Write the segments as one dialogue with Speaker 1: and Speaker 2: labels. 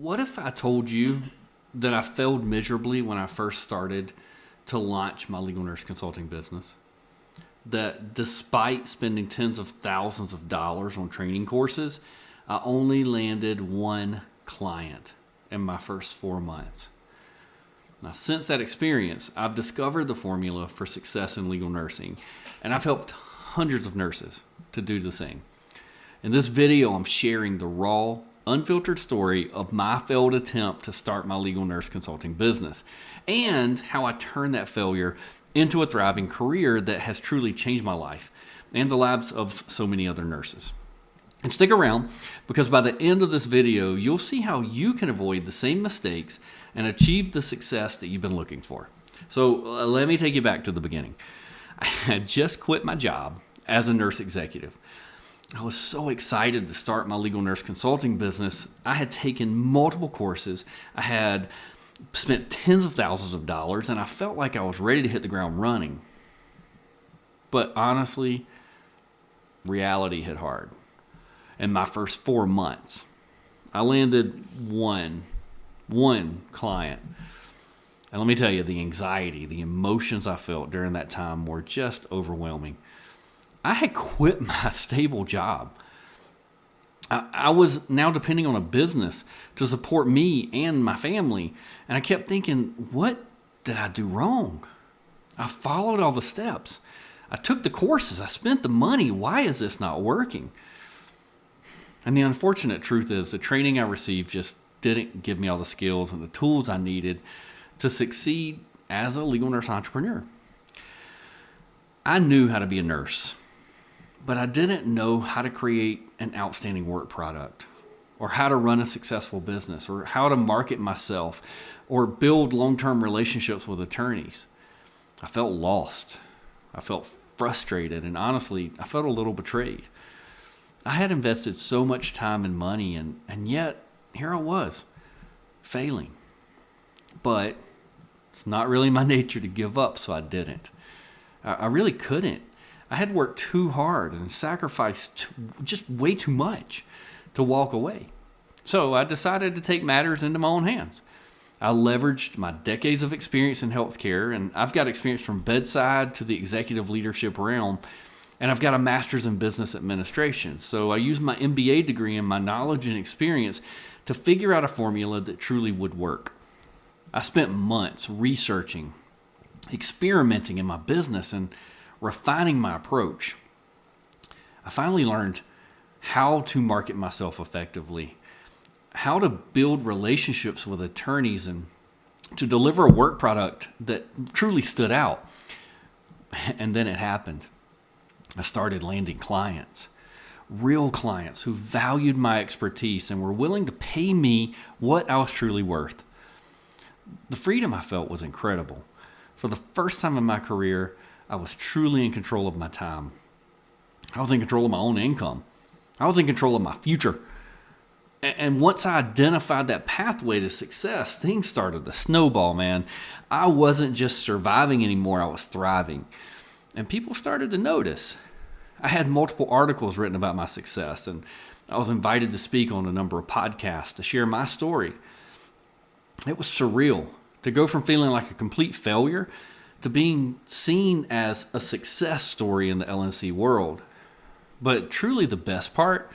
Speaker 1: What if I told you that I failed miserably when I first started to launch my legal nurse consulting business? That despite spending tens of thousands of dollars on training courses, I only landed one client in my first 4 months. Now, since that experience, I've discovered the formula for success in legal nursing, and I've helped hundreds of nurses to do the same. In this video, I'm sharing the raw, unfiltered story of my failed attempt to start my legal nurse consulting business and how I turned that failure into a thriving career that has truly changed my life and the lives of so many other nurses. And stick around, because by the end of this video, you'll see how you can avoid the same mistakes and achieve the success that you've been looking for. So let me take you back to the beginning. I had just quit my job as a nurse executive. I was so excited to start my legal nurse consulting business. I had taken multiple courses. I had spent tens of thousands of dollars, and I felt like I was ready to hit the ground running. But honestly, reality hit hard. In my first 4 months, I landed one client. And let me tell you, the anxiety, the emotions I felt during that time were just overwhelming. I had quit my stable job. I was now depending on a business to support me and my family. And I kept thinking, what did I do wrong? I followed all the steps. I took the courses. I spent the money. Why is this not working? And the unfortunate truth is the training I received just didn't give me all the skills and the tools I needed to succeed as a legal nurse entrepreneur. I knew how to be a nurse, but I didn't know how to create an outstanding work product, or how to run a successful business, or how to market myself, or build long-term relationships with attorneys. I felt lost. I felt frustrated, and honestly, I felt a little betrayed. I had invested so much time and money, and yet here I was, failing. But it's not really my nature to give up, so I didn't. I really couldn't. I had worked too hard and sacrificed just way too much to walk away. So I decided to take matters into my own hands. I leveraged my decades of experience in healthcare, and I've got experience from bedside to the executive leadership realm. And I've got a master's in business administration. So I used my MBA degree and my knowledge and experience to figure out a formula that truly would work. I spent months researching, experimenting in my business, and refining my approach. I finally learned how to market myself effectively, how to build relationships with attorneys, and to deliver a work product that truly stood out. And then it happened. I started landing clients, real clients who valued my expertise and were willing to pay me what I was truly worth. The freedom I felt was incredible. For the first time in my career, I was truly in control of my time. I was in control of my own income. I was in control of my future. And once I identified that pathway to success, things started to snowball, man. I wasn't just surviving anymore, I was thriving. And people started to notice. I had multiple articles written about my success, and I was invited to speak on a number of podcasts to share my story. It was surreal to go from feeling like a complete failure to being seen as a success story in the LNC world. But truly the best part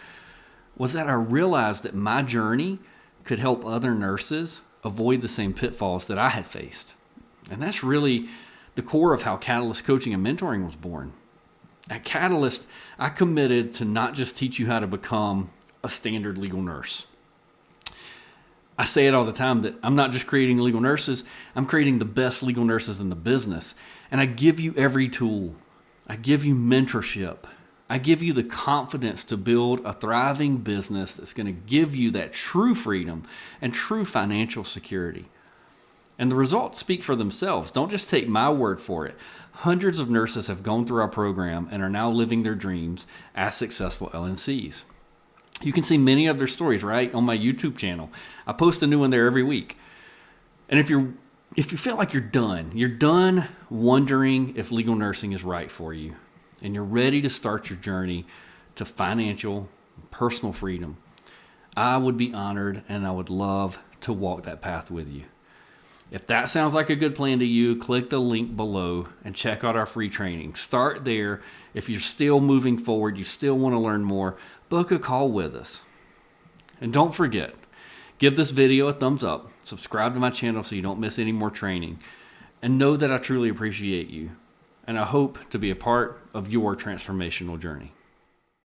Speaker 1: was that I realized that my journey could help other nurses avoid the same pitfalls that I had faced. And that's really the core of how Catalyst Coaching and Mentoring was born. At Catalyst, I committed to not just teach you how to become a standard legal nurse. I say it all the time that I'm not just creating legal nurses, I'm creating the best legal nurses in the business. And I give you every tool. I give you mentorship. I give you the confidence to build a thriving business that's going to give you that true freedom and true financial security. And the results speak for themselves. Don't just take my word for it. Hundreds of nurses have gone through our program and are now living their dreams as successful LNCs. You can see many of their stories right on my YouTube channel. I post a new one there every week. And if you feel like you're done wondering if legal nursing is right for you, and you're ready to start your journey to financial, personal freedom, I would be honored and I would love to walk that path with you. If that sounds like a good plan to you, click the link below and check out our free training. Start there. If you're still moving forward, you still want to learn more, book a call with us. And don't forget, give this video a thumbs up, subscribe to my channel so you don't miss any more training, and know that I truly appreciate you, and I hope to be a part of your transformational journey.